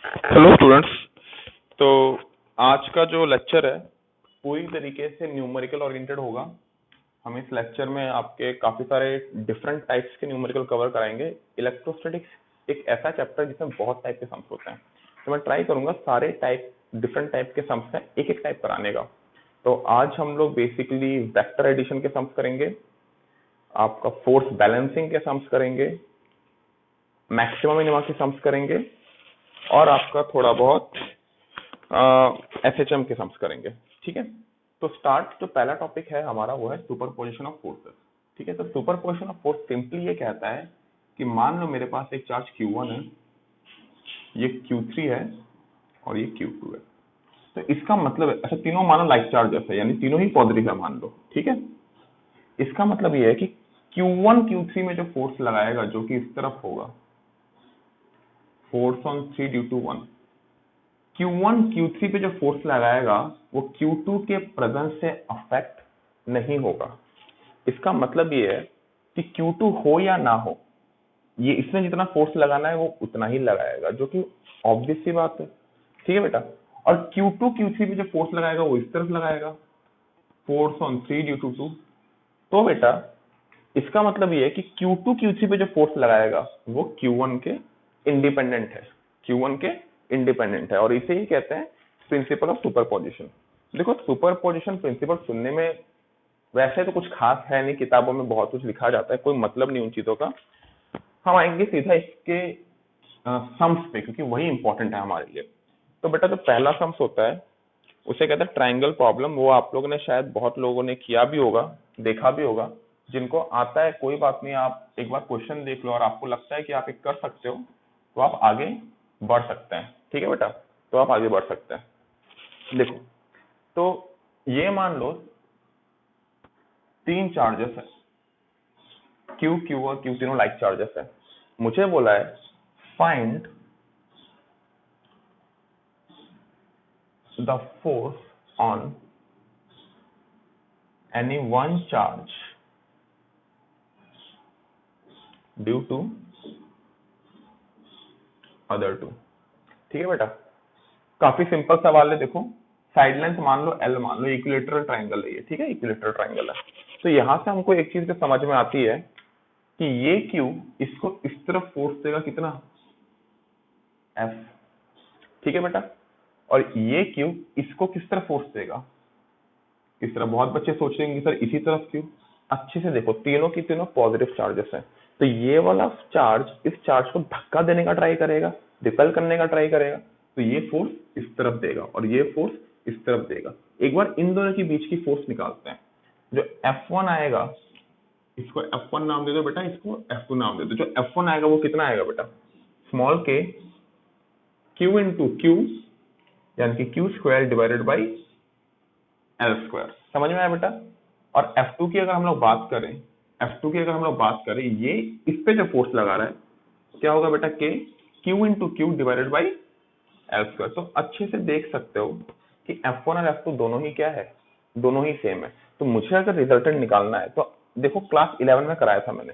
Hello students. तो आज का जो लेक्चर है पूरी तरीके से न्यूमेरिकल ओरिएंटेड होगा। हम इस लेक्चर में आपके काफी सारे डिफरेंट टाइप्स के न्यूमेरिकल कवर कराएंगे। इलेक्ट्रोस्टैटिक्स एक ऐसा चैप्टर जिसमें बहुत टाइप के सम्स होते हैं, तो मैं ट्राई करूंगा सारे डिफरेंट टाइप के सम्स हैं एक एक टाइप कराने का। तो आज हम लोग बेसिकली वेक्टर एडिशन के सम्स करेंगे, आपका फोर्स बैलेंसिंग के सम्स करेंगे, मैक्सिमम मिनिमा के सम्स करेंगे और आपका थोड़ा बहुत एसएचएम के सम्स करेंगे। ठीक है, तो स्टार्ट जो पहला टॉपिक है हमारा वो है सुपरपोजिशन ऑफ फोर्सेस। ठीक है, तो सुपरपोजिशन ऑफ फोर्स सिंपली ये कहता है कि मान लो मेरे पास एक चार्ज Q1 है, ये Q3 है और ये Q2 है। तो इसका मतलब है, अच्छा तीनों मानो लाइक चार्जेस है, यानी तीनों ही पॉजिटिव है मान लो। ठीक है, इसका मतलब ये है कि Q1 Q3 में जो फोर्स लगाएगा जो कि इस तरफ होगा, force on 3 due to 1, Q1 Q3 पे जो फोर्स लगाएगा वो Q2 के प्रेजेंस से अफेक्ट नहीं होगा। इसका मतलब ये है कि Q2 हो या ना हो, ये इसमें जितना फोर्स लगाना है वो उतना ही लगाएगा, जो कि ऑब्वियस सी बात है। ठीक है बेटा, और Q2 Q3 पे जो फोर्स लगाएगा वो इस तरफ लगाएगा, फोर्स ऑन 3 ड्यू टू 2। तो बेटा इसका मतलब ये है कि Q2 Q3 पे जो फोर्स लगाएगा वो Q1 के इंडिपेंडेंट है, Q1 के इंडिपेंडेंट है, और इसे ही कहते हैं प्रिंसिपल ऑफ सुपरपोजिशन। देखो सुपरपोजिशन प्रिंसिपल सुनने में वैसे तो कुछ खास है नहीं, किताबों में बहुत कुछ लिखा जाता है, कोई मतलब नहीं उन चीजों का। हम आएंगे सीधा इसके सम्स पे, क्योंकि वही इंपॉर्टेंट है हमारे लिए। तो बेटा जो पहला सम्स होता है उसे कहते हैं ट्रायंगल प्रॉब्लम। वो आप लोगों ने शायद बहुत लोगों ने किया भी होगा, देखा भी होगा। जिनको आता है कोई बात नहीं, आप एक बार क्वेश्चन देख लो और आपको लगता है कि आप एक कर सकते हो तो आप आगे बढ़ सकते हैं। ठीक है बेटा, तो आप आगे बढ़ सकते हैं। देखो, तो ये मान लो तीन चार्जेस है, क्यू क्यू और क्यू तीनों लाइक चार्जेस है। मुझे बोला है find the force on any one charge due to other two. ठीक है बेटा, काफी सिंपल सवाल है। देखो साइड लेंथ मान लो L, मान लो इक्विलेटरल ट्रायंगल है ये। ठीक है, इक्विलेटरल ट्रायंगल है। तो यहां से हमको एक चीज समझ में आती है कि ये Q इसको इस तरफ फोर्स देगा कितना, F। ठीक है बेटा, और ये Q इसको किस तरफ फोर्स देगा, किस तरफ। बहुत बच्चे सोच रहे हैं सर इसी तरफ क्यों। अच्छे से देखो, तीनों की तीनों पॉजिटिव चार्जेस हैं, तो ये वाला चार्ज इस चार्ज को धक्का देने का ट्राई करेगा, रिपेल करने का ट्राई करेगा, तो ये फोर्स इस तरफ देगा और ये फोर्स इस तरफ देगा। एक बार इन दोनों के बीच की फोर्स निकालते हैं। जो F1 आएगा, इसको F1 नाम दे दो बेटा, इसको F2 नाम दे दो। जो F1 आएगा वो कितना आएगा बेटा, स्मॉल के Q इंटू क्यू, यानी कि Q square divided by L square. समझ में आया बेटा। और F2 की अगर हम लोग बात करें, F2 की अगर हम लोग बात करें, ये इस पे जो फोर्स लगा रहा है क्या होगा बेटा, के Q into Q divided by L square. तो अच्छे से देख सकते हो कि F1 और F2 दोनों ही क्या है, दोनों ही सेम है। तो मुझे अगर रिजल्टेंट निकालना है तो देखो क्लास 11 में कराया था मैंने,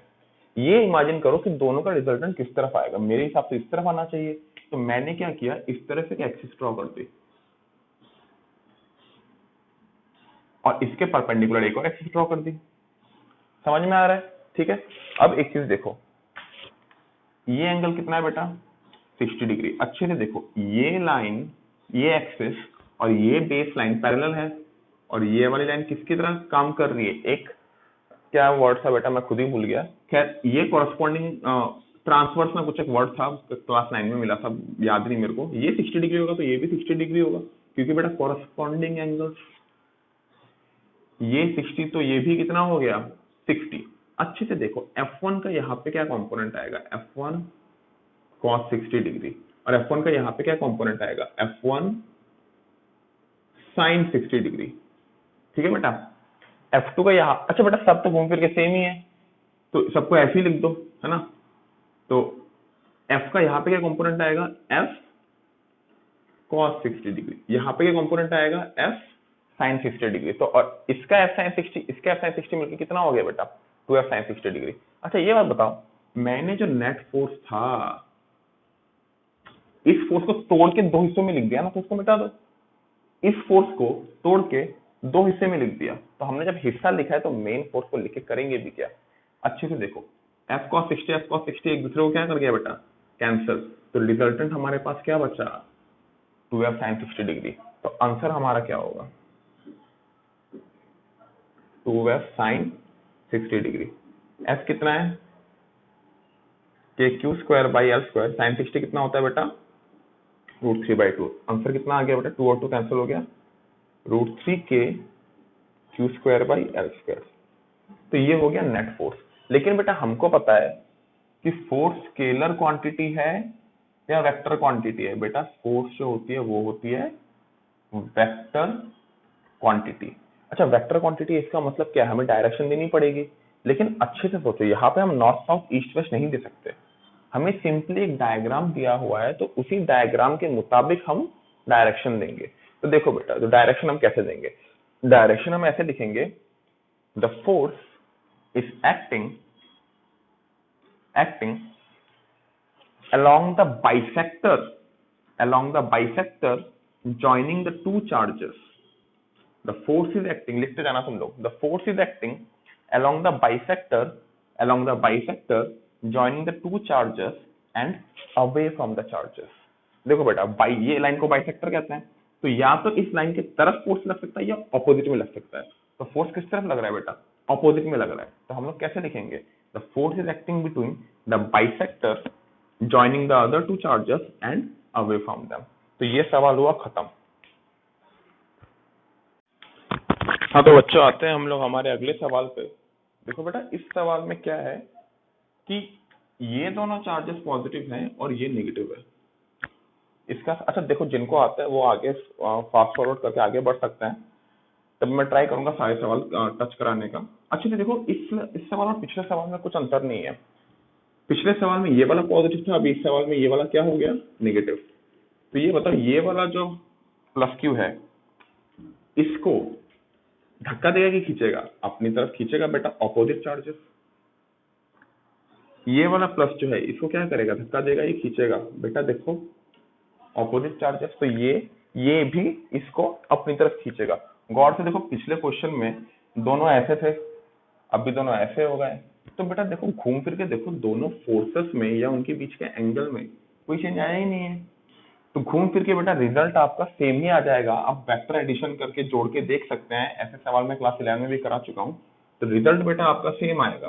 ये इमेजिन करो कि दोनों का रिजल्टेंट किस तरफ आएगा। मेरे हिसाब से इस तरफ आना चाहिए, तो मैंने क्या किया, इस तरह से एक्सिस ड्रॉ कर दी और इसके परपेंडिकुलर एक और एक्सिस ड्रॉ कर दी। समझ में आ रहा है। ठीक है, अब एक चीज देखो, ये एंगल कितना है बेटा, 60 डिग्री। अच्छे से देखो, ये लाइन, ये एक्सिस और ये बेस लाइन पैरेलल है, और ये वाली लाइन किसकी तरह काम कर रही है, एक क्या वर्ड था बेटा मैं खुद ही भूल गया। खैर ये कॉरस्पॉन्डिंग ट्रांसवर्स में कुछ एक वर्ड था, क्लास 9 में मिला था, याद नहीं मेरे को। ये 60 डिग्री होगा तो ये भी 60 डिग्री होगा, क्योंकि बेटा कॉरस्पॉन्डिंग एंगल्स, ये 60 तो ये भी कितना हो गया, 60। अच्छे से देखो F1 का यहाँ पे क्या कंपोनेंट आएगा, F1 cos 60 डिग्री, और F1 का यहाँ पे क्या कंपोनेंट आएगा, F1 sin 60 डिग्री। ठीक है बेटा, F2 का यहाँ, अच्छा बेटा सब तो घूम फिर के सेम ही है, तो सबको ऐसे ही लिख दो, है ना। तो F का यहाँ पे क्या कंपोनेंट आएगा, F cos 60 डिग्री, यहाँ पे क्या कंपोनेंट आएगा, F sin 60 डिग्री। तो और इसका F sin 60, इसका F sin 60 मिलकर कितना हो गया बेटा, 2F sin 60 डिग्री। अच्छा ये बात बताओ, मैंने जो नेट फोर्स था इस फोर्स को तोड़ के दो हिस्सों में लिख दिया ना, तो उसको मिटा दो। इस फोर्स को तोड़ के दो हिस्से में लिख दिया, तो हमने जब हिस्सा लिखा है तो मेन फोर्स को लिख के करेंगे भी क्या। अच्छे से देखो, F cos 60 F cos 60 एक दूसरे को क्या कर गया बेटा, कैंसिल। तो रिजल्टेंट हमारे पास क्या बचा, 2F sin 60 डिग्री। तो आंसर हमारा क्या होगा, 2F sin 60 डिग्री। F कितना है, KQ²/L²। sin 60 कितना होता है बेटा, √3/2। आंसर कितना आ गया बेटा, 2 और 2 कैंसिल हो गया, √3KQ²/L²। तो ये हो गया नेट फोर्स। लेकिन बेटा हमको पता है कि फोर्स स्केलर क्वांटिटी है या वेक्टर क्वांटिटी है। बेटा फोर्स जो होती है वो होती है वेक्टर क्वांटिटी। अच्छा, वेक्टर क्वांटिटी इसका मतलब क्या है, हमें डायरेक्शन देनी पड़ेगी। लेकिन अच्छे से सोचो, यहाँ पे हम नॉर्थ साउथ ईस्ट वेस्ट नहीं दे सकते, हमें सिंपली एक डायग्राम दिया हुआ है, तो उसी डायग्राम के मुताबिक हम डायरेक्शन देंगे। तो देखो बेटा, तो डायरेक्शन हम कैसे देंगे, डायरेक्शन हम ऐसे लिखेंगे, the force is acting along the bisector joining the two charges. The force is acting, लिखते जाना तुम लोग, the force is acting along the bisector joining the two charges and away from the charges. देखो बेटा, ये line को bisector कहते हैं, तो या तो इस लाइन की तरफ फोर्स लग सकता है या ऑपोजिट में लग सकता है। तो फोर्स किस तरफ लग रहा है बेटा, ऑपोजिट में लग रहा है। तो हम लोग कैसे लिखेंगे, the force is acting between the bisector joining the other two charges and away from them। तो ये सवाल हुआ खत्म। हाँ तो बच्चों, आते हैं हम लोग हमारे अगले सवाल पे। देखो बेटा, इस सवाल में क्या है कि ये दोनों चार्जेस पॉजिटिव हैं और ये नेगेटिव है। इसका अच्छा देखो, जिनको आता है वो आगे फास्ट फॉरवर्ड करके आगे बढ़ सकते हैं, तब मैं ट्राई करूंगा सारे सवाल टच कराने का। अच्छे से देखो, इस सवाल और पिछले सवाल में कुछ अंतर नहीं है। पिछले सवाल में ये वाला पॉजिटिव था, अभी इस सवाल में ये वाला क्या हो गया, नेगेटिव। तो ये बताओ, ये वाला जो प्लस क्यू है, इसको धक्का देगा कि खींचेगा, अपनी तरफ खींचेगा बेटा, ऑपोजिट चार्जेस। ये वाला प्लस जो है, इसको क्या करेगा, धक्का देगा, ये खींचेगा बेटा, देखो ऑपोजिट चार्जेस। तो ये भी इसको अपनी तरफ खींचेगा। गौर से देखो, पिछले क्वेश्चन में दोनों ऐसे थे, अभी दोनों ऐसे हो गए। तो बेटा देखो, घूम फिर के देखो, दोनों फोर्सेस में या उनके बीच के एंगल में कोई चेंज आया ही नहीं है। तो घूम फिर के बेटा रिजल्ट आपका सेम ही आ जाएगा। आप वेक्टर एडिशन करके जोड़ के देख सकते हैं, ऐसे सवाल मैं क्लास 11 में भी करा चुका हूँ। तो रिजल्ट बेटा आपका सेम आएगा,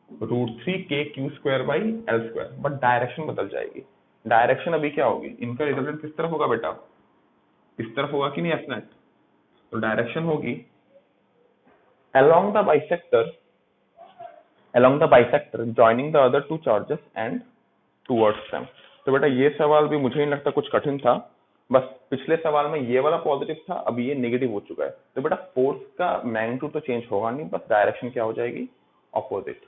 √3KQ²/L², बट डायरेक्शन बदल जाएगी। डायरेक्शन अभी क्या होगी, इनका रिजल्टेंट किस तरफ होगा बेटा, इस तरफ होगा कि नहीं एफ नेट। तो डायरेक्शन होगी along the bisector joining the other two charges and towards them। तो बेटा ये सवाल भी मुझे नहीं लगता कुछ कठिन था। बस पिछले सवाल में ये वाला पॉजिटिव था, अभी ये नेगेटिव हो चुका है। तो बेटा फोर्स का मैग्नीट्यूड तो चेंज होगा नहीं, बस डायरेक्शन क्या हो जाएगी, ऑपोजिट।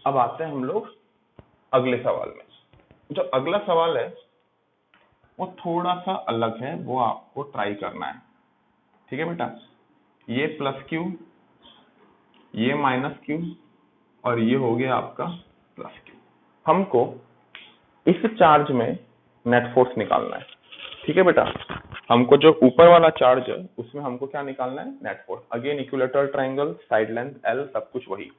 अब आते हैं हम लोग अगले सवाल में। जो अगला सवाल है वो थोड़ा सा अलग है, वो आपको ट्राई करना है, ठीक है बेटा। ये प्लस क्यू, ये माइनस क्यू, और ये हो गया आपका प्लस क्यू। हमको इस चार्ज में नेट फोर्स निकालना है, ठीक है बेटा। हमको जो ऊपर वाला चार्ज है उसमें हमको क्या निकालना है, net force. Again equilateral triangle, side length L, सब कुछ वही।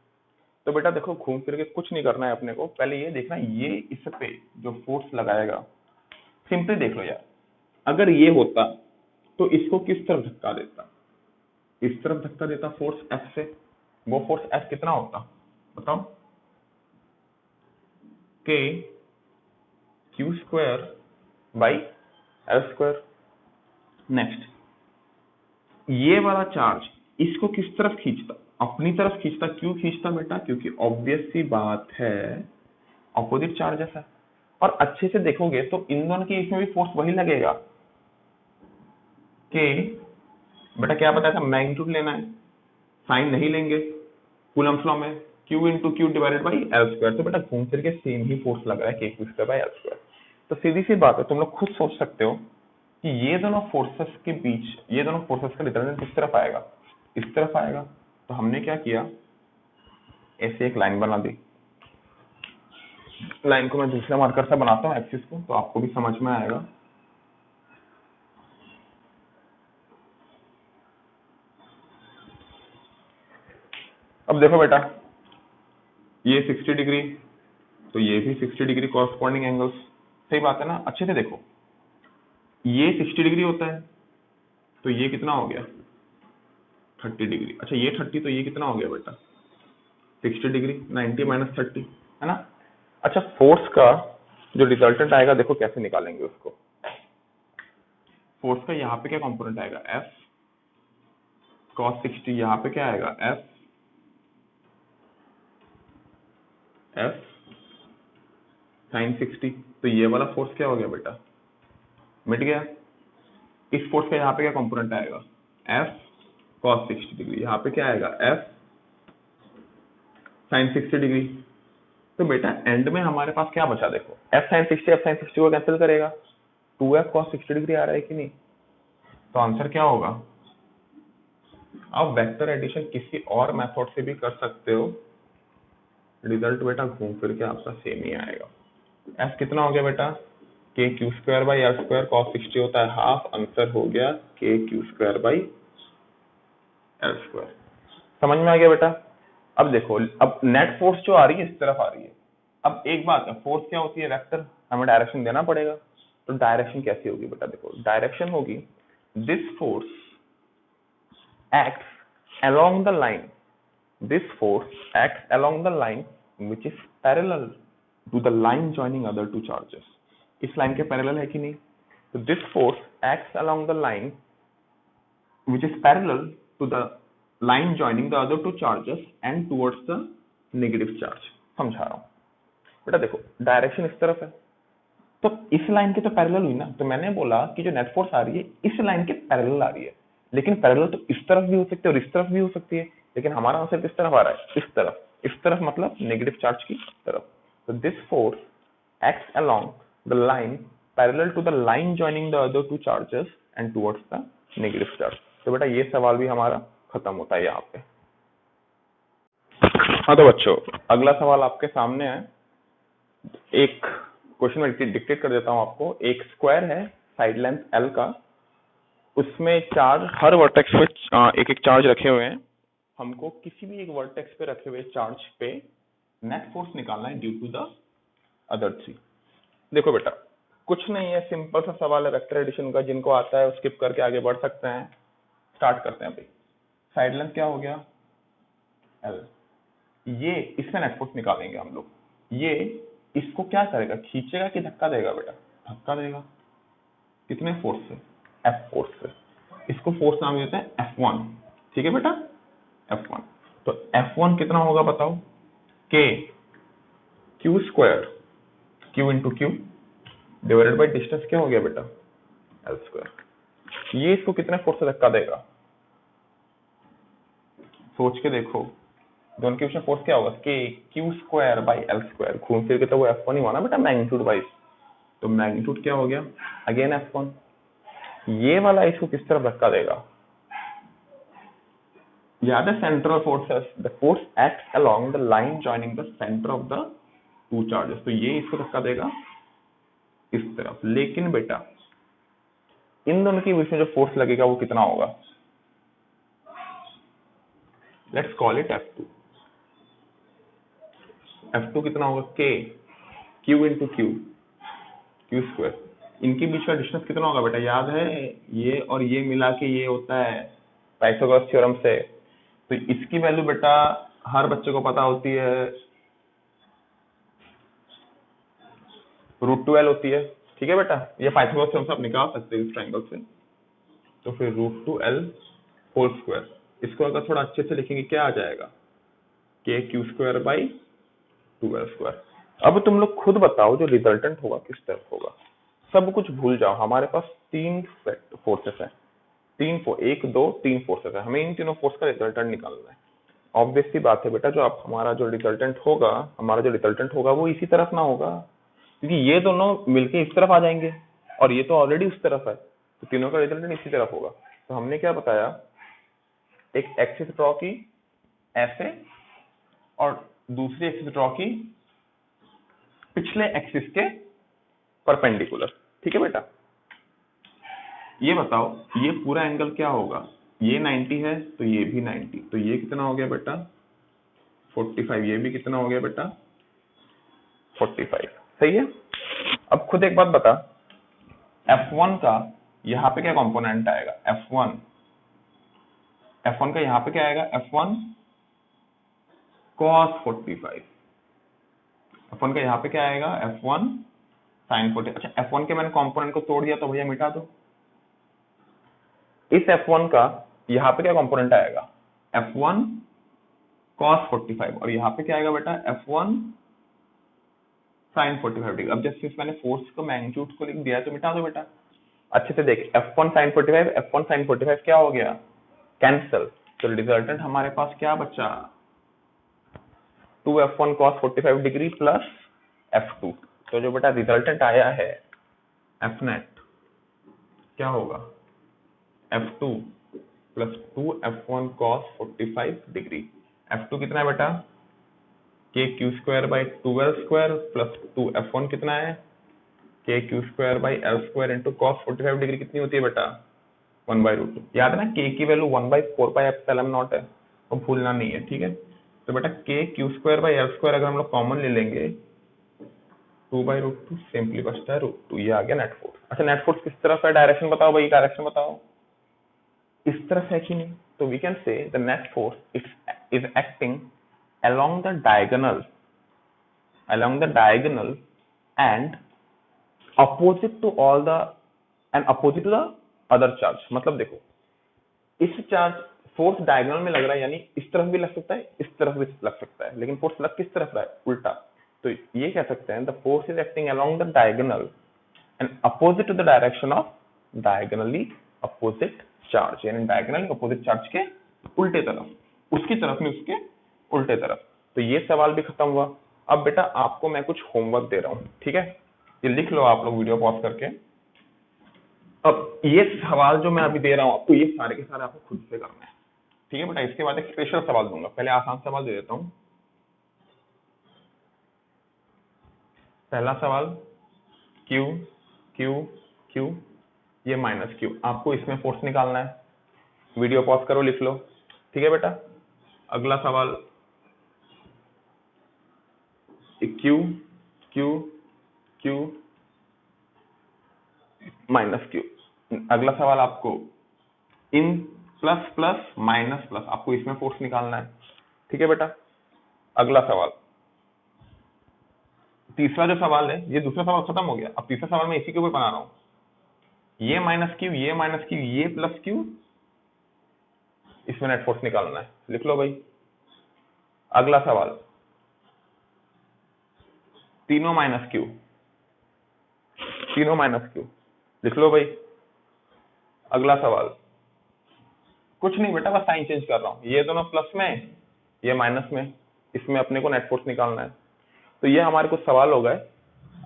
तो बेटा देखो, घूम फिर के कुछ नहीं करना है अपने को, पहले ये देखना है ये इस पे जो फोर्स लगाएगा। सिंपली देख लो यार, अगर ये होता तो इसको किस तरफ धक्का देता, इस तरफ धक्का देता फोर्स एफ से। वो फोर्स एफ कितना होता बताओ, KQ²/L²। नेक्स्ट, ये वाला चार्ज इसको किस तरफ खींचता, अपनी तरफ खींचता। क्यों खींचता बेटा, क्योंकि ऑब्वियस सी बात है ऑपोजिट चार्जेस है। और अच्छे से देखोगे तो इन दोनों की इसमें भी फोर्स वही लगेगा। के बेटा क्या बताया था, मैग्नीट्यूड लेना है, साइन नहीं लेंगे कूलम्ब्स लॉ में, Q × Q/L²। तो बेटा घूम फिर के सेम ही फोर्स लग रहा है KQ²/L²। तो सीधी सी बात है, तुम लोग खुद सोच सकते हो कि ये दोनों फोर्सेस के बीच, ये दोनों फोर्सेस का रिजल्टेंट किस तरफ आएगा, इस तरफ आएगा। तो हमने क्या किया, ऐसे एक लाइन बना दी, लाइन को मैं दूसरे मार्कर से बनाता हूँ एक्सिस को, तो आपको भी समझ में आएगा। अब देखो बेटा, ये 60 डिग्री, तो ये भी 60 डिग्री कॉरस्पॉन्डिंग एंगल्स, सही बात है ना। अच्छे से देखो, ये 60 डिग्री होता है, तो ये कितना हो गया 30 डिग्री। अच्छा ये 30, तो ये कितना हो गया बेटा 60 डिग्री, 90 माइनस 30, है ना। अच्छा फोर्स का जो रिजल्टेंट आएगा देखो कैसे निकालेंगे उसको। फोर्स का यहाँ पे क्या कंपोनेंट आएगा, एफ cos 60, यहाँ पे क्या आएगा एफ sin 60, तो ये वाला फोर्स क्या हो गया बेटा, मिट गया। इस फोर्स का यहाँ पे क्या कंपोनेंट आएगा, एफ cos 60 डिग्री, यहाँ पे क्या आएगा एफ sin 60 डिग्री। तो बेटा एंड में हमारे पास क्या बचा, देखो एफ sin 60 को कैंसिल करेगा, 2f cos 60 डिग्री आ रहा है कि नहीं, तो आंसर क्या होगा। आप वेक्टर एडिशन किसी और मेथड से भी कर सकते हो, रिजल्ट बेटा घूम फिर के आपका सेम ही आएगा। एफ कितना हो गया बेटा, के Q square by L square, cos 60 होता है हाफ, आंसर हो गया K Q square by L square. समझ में आ गया बेटा। अब देखो, अब नेट फोर्स जो आ रही है इस तरफ आ रही है। अब एक बात है, फोर्स क्या होती है, वेक्टर, हमें डायरेक्शन देना पड़ेगा। तो डायरेक्शन कैसी होगी बेटा, देखो डायरेक्शन होगी this force acts along the line, this force acts along the line which is parallel to the line joining other two charges। इस लाइन के पैरेलल है कि नहीं, तो this force acts along the line which is parallel to the line joining the other two charges and towards the negative charge। समझा रहा हूं बेटा। देखो डायरेक्शन इस तरफ है, तो इस लाइन के तो पैरेलल हुई ना, तो मैंने बोला कि जो नेट फोर्स आ रही है इस लाइन के पैरेलल आ रही है, लेकिन पैरेलल तो इस तरफ भी हो सकती है और इस तरफ भी हो सकती है, लेकिन हमारा आंसर किस तरफ आ रहा है, इस तरफ मतलब नेगेटिव चार्ज की तरफ। तो this force acts along the line parallel to the line joining the other two charges and towards the negative charge. तो बेटा ये सवाल भी हमारा खत्म होता है यहाँ पे। हाँ तो बच्चों अगला सवाल आपके सामने है, एक क्वेश्चन में डिक्टेट कर देता हूं आपको। एक स्क्वायर है साइड लेंथ एल का, उसमें चार्ज हर वर्टेक्स पे एक एक चार्ज रखे हुए हैं। हमको किसी भी एक वर्टेक्स पे रखे हुए चार्ज पे नेट फोर्स निकालना है due to the other three. देखो बेटा कुछ नहीं है, सिंपल सा सवाल है वेक्टर एडिशन का, जिनको आता है स्किप करके आगे बढ़ सकते हैं। स्टार्ट करते हैं भाई। साइड लेंथ क्या हो गया एल, ये इसमें नेट फोर्स निकालेंगे हम लोग। ये इसको क्या करेगा, खींचेगा कि धक्का देगा बेटा, धक्का देगा। कितने फोर्स से, एफ फोर्स से। इसको फोर्स नाम देते हैं F1, ठीक है बेटा F1। तो F1 कितना होगा बताओ, K Q square, Q into Q divided by distance क्या हो गया बेटा एल स्क्वायर। ये इसको कितने फोर्स से धक्का देगा, सोच के देखो। दोनों के बीच में फोर्स क्या होगा, K Q square by L square, घूम फिर के तो वो F1 ही हुआ ना बेटा मैग्नीट्यूड वाइज। तो मैग्नीट्यूड क्या हो गया अगेन F1। ये वाला इसको किस तरफ धक्का देगा, याद है central forces, the force acts along the line joining the centre of the two charges. तो ये इसको धक्का देगा इस तरफ। लेकिन बेटा इन दोनों के बीच में जो फोर्स लगेगा वो कितना होगा, let's call it F2। F2 कितना होगा, K Q into Q square. इनके बीच का डिस्टेंस कितना होगा बेटा, याद है ये और ये मिला के ये होता है पाइथागोरस थ्योरम से। तो इसकी वैल्यू बेटा हर बच्चे को पता होती है, √2L होती है, ठीक है बेटा। ये पाइथागोरस थ्योरम से आप निकाल सकते हो इस ट्रायंगल से। तो फिर √2L होल स्क्वायर, इसको अगर थोड़ा अच्छे से लिखेंगे क्या आ जाएगा, K Q square by 2L square. अब तुम लोग खुद बताओ जो रिजल्टेंट होगा किस तरफ होगा। सब कुछ भूल जाओ, हमारे पास 3 फोर्सेस है, 1 2 3 फोर्सेस है, हमें इन तीनों फोर्स का रिजल्टेंट निकालना है। ऑब्वियस सी बात है बेटा, जो आप हमारा जो रिजल्टेंट होगा वो इसी तरफ ना होगा, क्योंकि ये दोनों मिलके इस तरफ आ जाएंगे और ये तो ऑलरेडी उस तरफ है, तो तीनों का रिजल्टेंट इसी तरफ होगा। तो हमने क्या बताया, एक एक्सिस ड्रॉ की ऐसे और दूसरी एक्सिस ड्रॉ की पिछले एक्सिस के परपेंडिकुलर। ठीक है बेटा, ये बताओ ये पूरा एंगल क्या होगा, ये 90 है तो ये भी 90, तो ये कितना हो गया बेटा 45, ये भी कितना हो गया बेटा 45। सही है। अब खुद एक बात बता, F1 का यहाँ पे क्या कंपोनेंट आएगा, F1 का यहाँ पे क्या आएगा, F1 cos 45, F1 का यहाँ पे क्या आएगा, F1 sin 40। अच्छा F1 के मैंने कंपोनेंट को तोड़ दिया तो भैया मिटा दो। इस F1 का यहाँ पे क्या कंपोनेंट आएगा, F1 cos 45, और यहाँ पे क्या आएगा बेटा F1 sin 45 डिग्री। अब जैसे मैंने फोर्स को मैग्नीट्यूड को लिख दिया तो मिटा दो बेटा। अच्छे से देख, F1 sin 45, F1 sin 45 क्या हो गया, कैंसिल। तो रिजल्टेंट हमारे पास क्या बचा, 2F1 cos 45 degree plus F2। तो जो बेटा रिजल्टेंट आया है Fnet क्या होगा, F2 plus 2F1 cos 45 degree. F2 कितना है बेटा, के Q square by 12 square plus 2F1 कितना है, के Q square by L square into cos 45 degree कितनी होती है बेटा 1/√2। याद है ना के की वैल्यू 1/4 पाई एप्सिलॉन नॉट है, तो भूलना नहीं है। ठीक है, तो बेटा के Q square by L square अगर हम लोग कॉमन ले लेंगे 2/√2 सिंपली बचता है √2, ये आ गया नेट फोर्स। अच्छा नेट फोर्स किस तरफ है, डायरेक्शन बताओ भाई, डायरेक्शन बताओ, इस तरफ है कि नहीं। तो we can say the net force is acting along the diagonal and opposite to all the opposite to the other charge। मतलब देखो इस चार्ज फोर्स डायगोनल में लग रहा है, यानी इस तरफ भी लग सकता है इस तरफ भी लग सकता है, लेकिन फोर्स लग किस तरफ रहा है, उल्टा। तो ये कह सकते हैं the force is acting along the diagonal and opposite to the direction of diagonally opposite charge, यानी डायगोनली अपोजिट चार्ज के उल्टे तरफ, उसकी तरफ नहीं उसके उल्टे तरफ। तो ये सवाल भी खत्म हुआ। अब बेटा आपको मैं कुछ होमवर्क दे रहा हूँ, ठीक है, ये लिख लो आप लोग वीडियो पॉज करके। अब ये सवाल जो मैं अभी दे रहा हूँ आपको, ये सारे के सारे आपको खुद से करना है, ठीक है बेटा। इसके बाद एक स्पेशल सवाल दूंगा, पहले आसान सवाल दे देता हूँ। पहला सवाल Q Q Q, ये माइनस Q, आपको इसमें फोर्स निकालना है, वीडियो पॉज करो लिख लो, ठीक है बेटा। अगला सवाल Q Q Q minus Q। अगला सवाल आपको in plus plus minus plus, आपको इसमें फोर्स निकालना है, ठीक है बेटा। अगला सवाल, तीसरा जो सवाल है, ये दूसरा सवाल खत्म हो गया, अब तीसरा सवाल मैं इसी के ऊपर बना रहा हूं, ये माइनस Q ये माइनस Q ये प्लस Q, इसमें नेट फोर्स निकालना है, लिख लो भाई। अगला सवाल तीनों माइनस Q लिख लो भाई। अगला सवाल कुछ नहीं बेटा, बस साइन चेंज कर रहा हूं, ये दोनों प्लस में ये माइनस में, इसमें अपने को नेट फोर्स निकालना है। तो ये हमारे कुछ सवाल हो गए।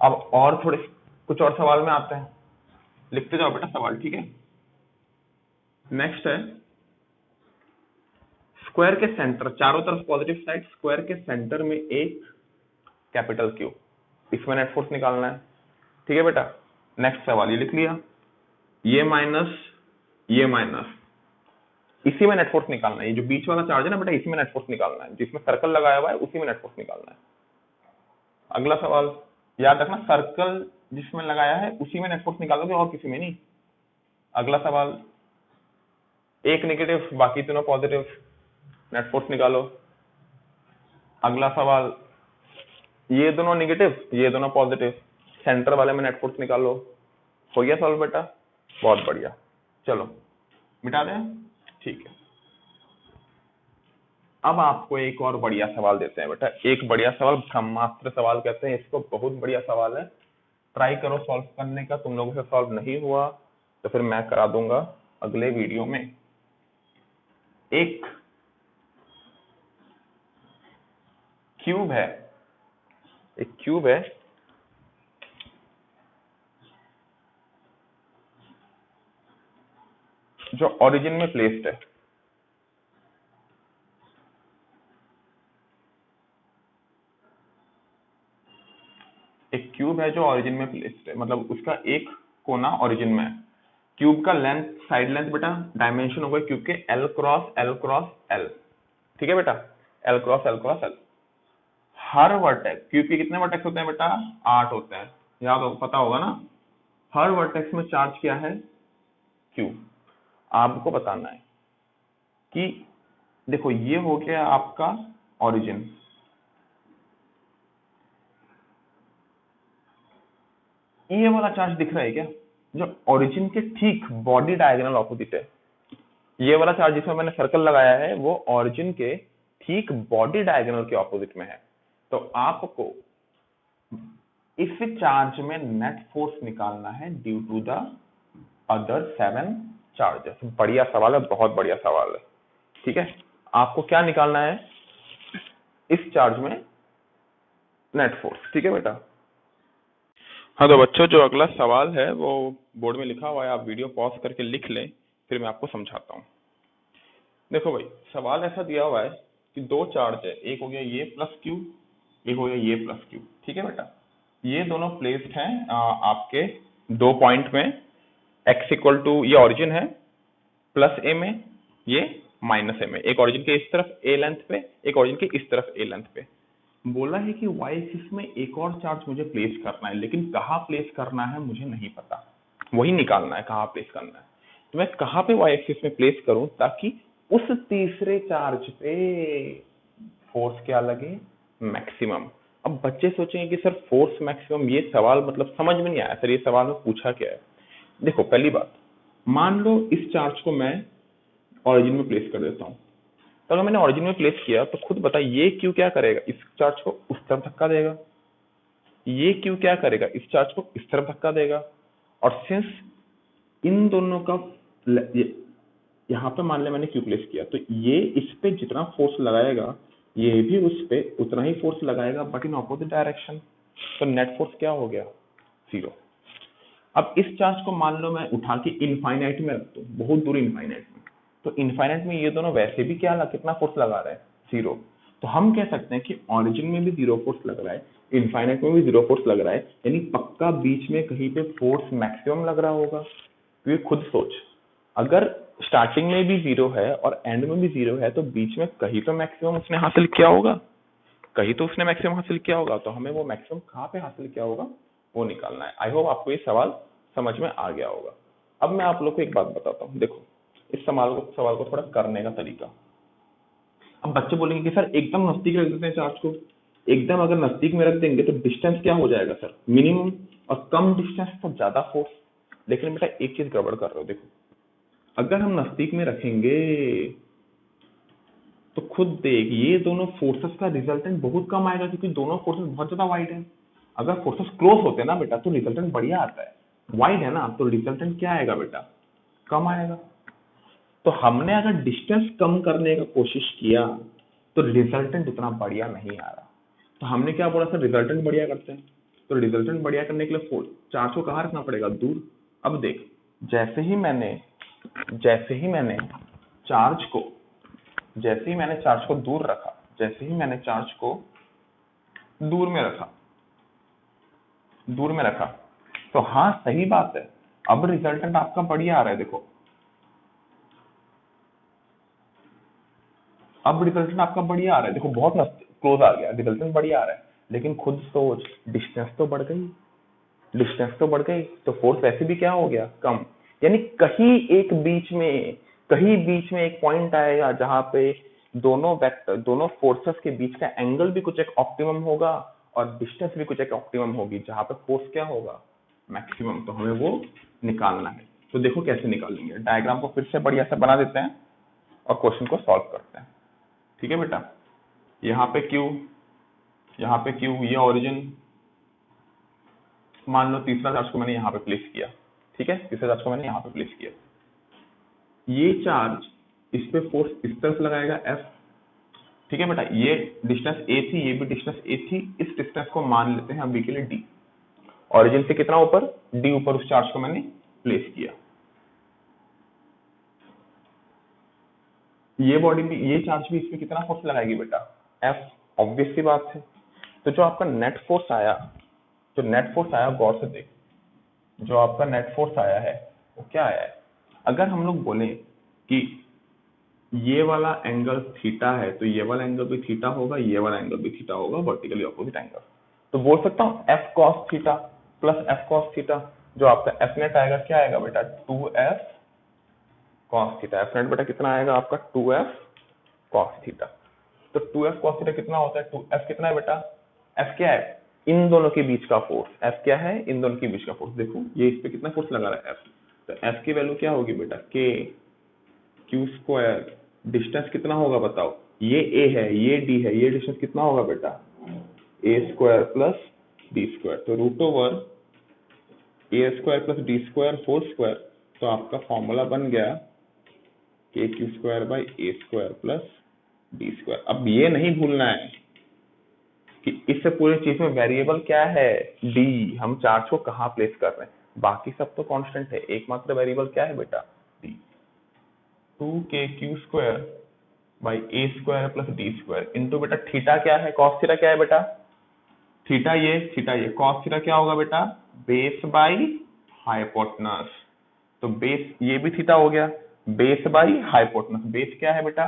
अब और थोड़े कुछ और सवाल में आते हैं, लिखते जाओ बेटा सवाल, ठीक है। नेक्स्ट है स्क्वायर के सेंटर, चारों तरफ पॉजिटिव साइड, स्क्वायर के सेंटर में एक कैपिटल Q, इसमें नेट फोर्स निकालना है, ठीक है बेटा। नेक्स्ट सवाल ये लिख लिया, ये माइनस इसी में नेट फोर्स निकालना है, ये जो बीच वाला चार्ज है ना बेटा, इसी में नेट फोर्स निकालना है, जिसमें सर्कल लगाया हुआ है उसी में नेट फोर्स निकालना है। अगला सवाल याद रखना, सर्कल जिसमें लगाया है उसी में नेट फोर्स निकालोगे और किसी में नहीं। अगला सवाल एक नेगेटिव बाकी तीनों पॉजिटिव, नेट फोर्स निकालो। अगला सवाल ये दोनों नेगेटिव ये दोनों पॉजिटिव, सेंटर वाले में नेट फोर्स निकालो। हो गया सॉल्व बेटा, बहुत बढ़िया। चलो मिटा दें, ठीक है। अब आपको एक और बढ़िया सवाल देते हैं बेटा, एक बढ़िया सवाल, ब्रह्मास्त्र सवाल कहते हैं इसको, बहुत बढ़िया सवाल है, ट्राई करो सॉल्व करने का। तुम लोगों से सॉल्व नहीं हुआ तो फिर मैं करा दूंगा अगले वीडियो में। एक क्यूब है, जो ओरिजिन में प्लेस्ड है, है जो ओरिजिन में प्लेस्ड है, मतलब उसका एक कोना ओरिजिन में है। क्यूब का लेंथ, साइड लेंथ बेटा डायमेंशन होगा क्यूब के L cross L cross L, ठीक है बेटा, L cross L cross L। हर वर्टेक्स, क्यूब के कितने वर्टेक्स होते हैं बेटा? 8 होते हैं, याद हो, पता होगा ना। हर वर्टेक्स में चार्ज क्या है? Q। आपको बताना है कि देखो ये हो गया आपका ओरिजिन, ये वाला चार्ज दिख रहा है क्या, जो ओरिजिन के ठीक बॉडी डायगोनल ऑपोजिट है। ये वाला चार्ज जिसमें मैंने सर्कल लगाया है वो ओरिजिन के ठीक बॉडी डायगोनल के ऑपोजिट में है। तो आपको इस चार्ज में नेट फोर्स निकालना है due to the other 7 charges. बढ़िया सवाल है, बहुत बढ़िया सवाल है, ठीक है। आपको क्या निकालना है इस चार्ज में? नेट फोर्स, ठीक है बेटा। हाँ तो बच्चों, जो अगला सवाल है वो बोर्ड में लिखा हुआ है, आप वीडियो पॉज करके लिख लें, फिर मैं आपको समझाता हूँ। देखो भाई, सवाल ऐसा दिया हुआ है कि दो चार्ज है, एक हो गया ये प्लस क्यू, एक हो गया ये प्लस क्यू, ठीक है बेटा। ये दोनों प्लेस्ड हैं आपके दो पॉइंट में, x इक्वल टू, ये ओरिजिन है, प्लस ए में, ये माइनस ए में। एक ओरिजिन के इस तरफ ए लेंथ पे, एक ओरिजिन के इस तरफ ए लेंथ पे। बोला है कि y एक्सिस में एक और चार्ज मुझे प्लेस करना है, लेकिन कहाँ प्लेस करना है मुझे नहीं पता, वही निकालना है कहाँ प्लेस करना है। तो मैं कहाँ पे y एक्सिस में प्लेस करूं ताकि उस तीसरे चार्ज पे फोर्स क्या लगे? मैक्सिमम। अब बच्चे सोचेंगे कि सर फोर्स मैक्सिमम, ये सवाल मतलब समझ में नहीं आया सर, ये सवाल में पूछा क्या है। देखो पहली बात, मान लो इस चार्ज को मैं ओरिजिन में प्लेस कर देता हूँ, तो अगर मैंने ओरिजिन में प्लेस किया तो खुद बता ये क्यू क्या करेगा? इस चार्ज को उस तरफ धक्का देगा। ये क्यू क्या करेगा? इस चार्ज को इस तरफ धक्का देगा। और सिंस इन दोनों का यहाँ पे मान लिया मैंने क्यू प्लेस किया, तो ये इस पे जितना फोर्स लगाएगा ये भी उस पे उतना ही फोर्स लगाएगा, बट इन ऑपोजिट डायरेक्शन। तो नेट फोर्स क्या हो गया? 0। अब इस चार्ज को मान लो मैं उठा के इनफाइनाइट में रख दूं, बहुत दूर इनफाइनाइट में, तो इनफाइनाइट में ये दोनों वैसे भी क्या कितना फोर्स लगा रहे हैं? 0। तो हम कह सकते हैं कि ओरिजिन में भी 0 फोर्स लग रहा है, इनफाइनाइट में भी 0 फोर्स लग रहा है, यानी पक्का बीच में कहीं पे फोर्स मैक्सिमम लग रहा होगा। तो ये खुद सोच, अगर स्टार्टिंग में भी 0 है और एंड में भी 0 है, तो बीच में कहीं तो मैक्सिमम उसने हासिल किया होगा, कहीं तो उसने मैक्सिमम हासिल किया होगा। तो हमें वो मैक्सिमम कहाँ पे हासिल किया होगा वो निकालना है। आई होप आपको ये सवाल समझ में आ गया होगा। अब मैं आप लोग को एक बात बताता हूँ, देखो इस सवाल को थोड़ा करने का तरीका। अब बच्चे बोलेंगे कि सर एकदम नजदीक रख देते हैं चार्ज को, एकदम अगर नजदीक में रख देंगे तो डिस्टेंस क्या हो जाएगा सर? मिनिमम, और कम डिस्टेंस तो ज्यादा फोर्स। लेकिन बेटा एक चीज गड़बड़ कर रहे हो, देखो अगर हम नजदीक में रखेंगे तो खुद देख, ये दोनों फोर्सेस का रिजल्टेंट बहुत कम आएगा, क्योंकि दोनों फोर्सेस बहुत ज्यादा वाइड है। अगर फोर्सेस क्लोज होते हैं ना बेटा तो रिजल्टेंट बढ़िया आता है, वाइड है ना तो रिजल्टेंट क्या आएगा बेटा? कम आएगा। तो हमने अगर डिस्टेंस कम करने का कोशिश किया तो रिजल्टेंट उतना बढ़िया नहीं आ रहा। तो हमने क्या बोला सर, रिजल्टेंट बढ़िया करते हैं। तो रिजल्टेंट बढ़िया करने के लिए चार्ज को कहाँ रखना पड़ेगा? दूर। अब देख, जैसे ही मैंने चार्ज को दूर रखा, जैसे ही मैंने चार्ज को दूर में रखा, तो हाँ सही बात है, अब रिजल्टेंट आपका बढ़िया आ रहा है। देखो अब रिजल्टेंट आपका बढ़िया आ रहा है, देखो बहुत क्लोज आ गया, रिजल्टेंट बढ़िया आ रहा है। लेकिन खुद सोच, डिस्टेंस तो बढ़ गई, तो फोर्स वैसे भी क्या हो गया? कम। यानी कहीं बीच में एक पॉइंट आएगा जहां पे दोनों फोर्सेस के बीच का एंगल भी कुछ एक ऑप्टिमम होगा और डिस्टेंस भी कुछ एक ऑप्टिमम होगी, जहां पे फोर्स क्या होगा? मैक्सिमम। तो हमें वो निकालना है। तो देखो कैसे निकालेंगे, डायग्राम को फिर से बढ़िया से बना देते हैं और क्वेश्चन को सॉल्व करते हैं, ठीक है बेटा। यहाँ पे क्यू, ये ओरिजिन, मान लो तीसरा चार्ज को मैंने यहाँ पे प्लेस किया, ठीक है, तीसरा चार्ज को मैंने यहाँ पे प्लेस किया। ये चार्ज इस पे फोर्स इस तरफ लगाएगा F, ठीक है बेटा। ये डिस्टेंस A थी, ये भी डिस्टेंस A थी, इस डिस्टेंस को मान लेते हैं अभी के लिए D। ओरिजिन से कितना ऊपर? D ऊपर उस चार्ज को मैंने प्लेस किया। ये चार्ज भी इसमें कितना फोर्स लगाएगी बेटा? F। ऑब्वियस सी बात है। तो जो आपका नेट फोर्स आया, जो नेट फोर्स आया गौर से देख, जो आपका नेट फोर्स आया है वो क्या आया है। अगर हम लोग बोले कि ये वाला एंगल थीटा है तो ये वाला एंगल भी थीटा होगा, ये वाला एंगल भी थीटा होगा, वर्टिकली ऑपोजिट एंगल। तो बोल सकता हूँ F cos theta plus F cos theta, जो आपका एफ नेट आएगा क्या आएगा बेटा 2f cos theta. F net बेटा कितना आएगा आपका 2f कॉस थीटा। तो 2f कॉस थीटा कितना होता है, 2f कितना है बेटा, f क्या है इन दोनों के बीच का फोर्स, f क्या है इन दोनों के बीच का फोर्स। देखो ये इस पे कितना फोर्स लगा रहा है f, तो f की वैल्यू क्या होगी बेटा k q स्क्वायर, डिस्टेंस कितना होगा बताओ, ये a है ये d है, ये डिस्टेंस कितना होगा बेटा a square plus d square. तो root over a square plus d square whole square. तो आपका फॉर्मूला बन गया K Q square by A square plus D square. अब ये नहीं भूलना है कि इस पूरी चीज में वेरिएबल क्या है डी, हम चार्ज को कहाँ प्लेस कर रहे हैं, बाकी सब तो कांस्टेंट है, एकमात्र वेरिएबल क्या है बेटा D. 2k square by A square plus D square into बेटा थीटा क्या है, कॉस थीटा क्या है बेटा, थीटा ये कॉस थीटा क्या होगा बेटा बेस बाई हाइपोटेनस। तो बेस ये भी थीटा हो गया, बेस बाई हाइपोटेनस, बेस क्या है बेटा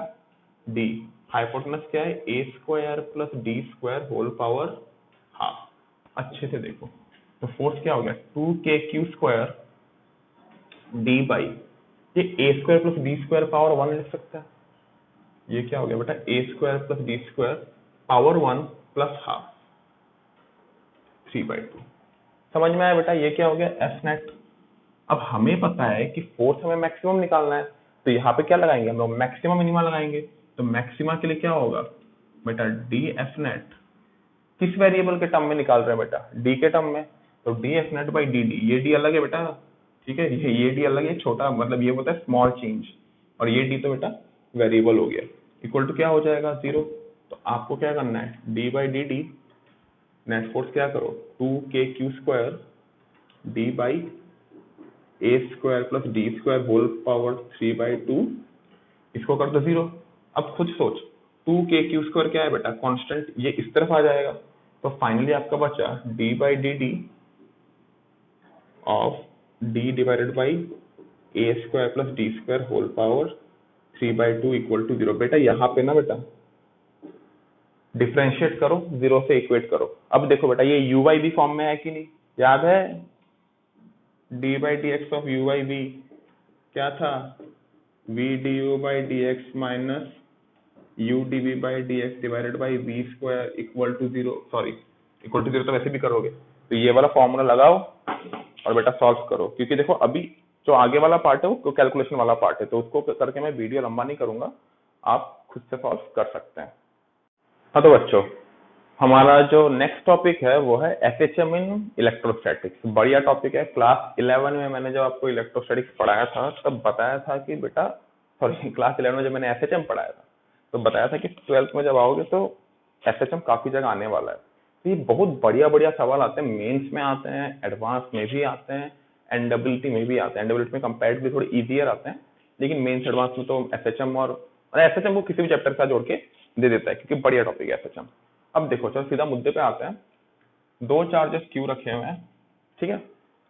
डी, हाइपोटेनस क्या है A square plus D square whole power half. अच्छे से देखो तो फोर्स क्या हो गया 2k स्क्वायर डी बाई, ये A square plus D square power 1 लिख सकता है, ये क्या हो गया बेटा A square plus D square power 1 plus half 3/2। समझ में आया बेटा, ये क्या हो गया एफ नेट। अब हमें पता है कि फोर्स हमें मैक्सिमम निकालना है, तो यहाँ पे क्या लगाएंगे हम लोग मैक्सिमम मिनिमा लगाएंगे। तो मैक्सिमा के लिए क्या होगा बेटा डी एफ नेट, किस वेरिएबल के टर्म में निकाल रहे हैं बेटा डी के टर्म में, तो D F net by D D, ये डी अलग है बेटा, ठीक है ये डी अलग है छोटा, मतलब ये होता है स्मॉल चेंज, और ये डी तो बेटा वेरिएबल हो गया, इक्वल टू क्या हो जाएगा 0। तो आपको क्या करना है D by D D, net force क्या करो 2k square D by A square plus D square whole power 3/2, इसको कर दो 0। अब खुद सोच 2k स्क्वायर क्या है बेटा कांस्टेंट, ये इस तरफ आ जाएगा, तो फाइनली आपका बचा D by D D of D divided by A square plus D square whole power 3/2 equal to 0। बेटा यहाँ पे ना बेटा डिफ्रेंशिएट करो 0 से इक्वेट करो। अब देखो बेटा ये यू बाई बी फॉर्म में है कि नहीं, याद है D by D X of U by B क्या था v du by D X minus u dv by D X divided by V square equal to 0, sorry equal to 0 तो वैसे भी करोगे, तो ये वाला फॉर्मूला लगाओ और बेटा सॉल्व करो, क्योंकि देखो अभी जो आगे वाला पार्ट है वो कैलकुलेशन वाला पार्ट है, तो उसको करके मैं वीडियो लंबा नहीं करूंगा, आप खुद से सॉल्व कर सकते हैं। हाँ तो बच्चों हमारा जो नेक्स्ट टॉपिक है वो है एफएचएम इन इलेक्ट्रोस्टैटिक्स। बढ़िया टॉपिक है, क्लास 11 में मैंने जब आपको इलेक्ट्रोस्टैटिक्स पढ़ाया था तब बताया था कि बेटा, सॉरी क्लास 11 में जब मैंने एफएचएम पढ़ाया था तो बताया था कि 12th में जब आओगे तो एफएचएम काफी जगह आने वाला है। तो ये बहुत बढ़िया बढ़िया सवाल आते हैं, मेंस में आते हैं, एडवांस में भी आते हैं, एनडब्ल्यूटी में भी आते हैं। एनडब्ल्यूटी में कंपेरेटिवली थोड़े इजियर आते हैं, लेकिन मेंस एडवांस में तो एफएचएम और एफएचएम को किसी भी चैप्टर के साथ जोड़ के दे देता है, क्योंकि बढ़िया टॉपिक है एफएचएम। अब देखो चलो सीधा मुद्दे पे आते हैं। दो चार्जेस क्यू रखे हुए हैं, ठीक है।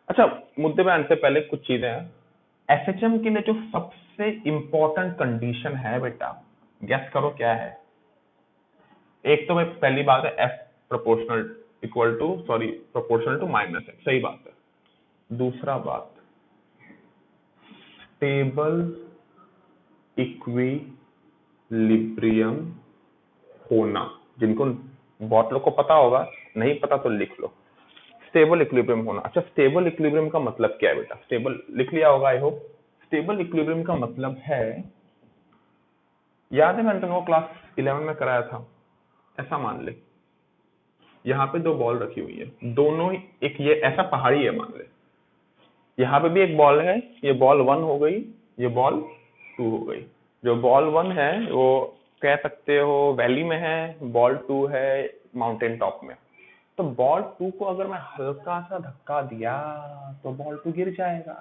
अच्छा मुद्दे पे आने से पहले कुछ चीजें हैं। एफएचएम के लिए जो सबसे इंपॉर्टेंट कंडीशन है बेटा, गेस करो क्या है। एक तो भाई पहली बात है F proportional equal to, sorry proportional to minus है, सही बात है। दूसरा बात स्टेबल इक्विलिब्रियम होना, जिनको बहुत लोग को पता होगा, नहीं पता तो लिख लो, स्टेबल इक्विलिब्रियम होना। अच्छा स्टेबल इक्विलिब्रियम का मतलब क्या है बेटा, स्टेबल लिख लिया होगा आई होप। स्टेबल इक्विलिब्रियम का मतलब है, याद है मैंने तुमको क्लास 11 में कराया था, ऐसा मान ले यहाँ पे दो बॉल रखी हुई है, दोनों एक ये ऐसा पहाड़ी है मान ले, यहाँ पे भी एक बॉल है, ये बॉल 1 हो गई, ये बॉल 2 हो गई। जो बॉल 1 है वो कह सकते हो वैली में है, बॉल 2 है माउंटेन टॉप में। तो बॉल 2 को अगर मैं हल्का सा धक्का दिया तो बॉल 2 गिर जाएगा।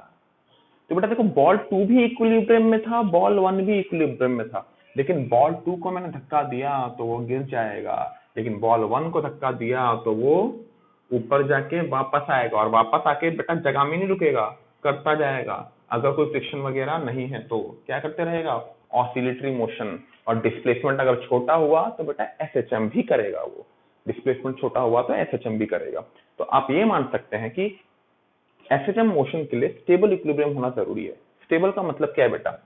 तो बेटा देखो बॉल 2 भी इक्विलिब्रियम में था, बॉल 1 भी इक्विलिब्रियम में था, लेकिन बॉल 2 को मैंने धक्का दिया तो वो गिर जाएगा, लेकिन बॉल 1 को धक्का दिया तो वो ऊपर जाके वापस आएगा और वापस आके बेटा जगह में नहीं रुकेगा, करता जाएगा। अगर कोई फ्रिक्शन वगैरह नहीं है तो क्या करते रहेगा, ऑसिलेटरी मोशन। और डिस्प्लेसमेंट अगर छोटा हुआ तो बेटा एसएचएम भी करेगा, वो डिस्प्लेसमेंट छोटा हुआ तो एसएचएम भी करेगा। तो आप ये मान सकते हैं कि एसएचएम मोशन के लिए स्टेबल इक्विलिब्रियम होना जरूरी है। स्टेबल का मतलब क्या है बेटा,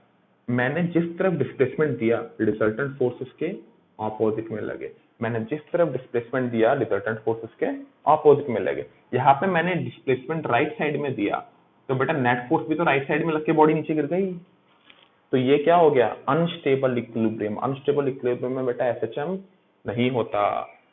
मैंने जिस तरफ डिस्प्लेसमेंट दिया रिजल्टेंट फोर्स उसके ऑपोजिट में लगे, मैंने जिस तरफ डिस्प्लेसमेंट दिया रिजल्टेंट फोर्स उसके ऑपोजिट में लगे। यहाँ पे मैंने डिस्प्लेसमेंट राइट साइड में दिया तो बेटा नेट फोर्स भी तो राइट साइड में लग के बॉडी नीचे गिर गई। तो ये क्या हो गया, अनस्टेबल इक्विलिब्रियम। अनस्टेबल इक्विलिब्रियम में बेटा एसएचएम नहीं होता,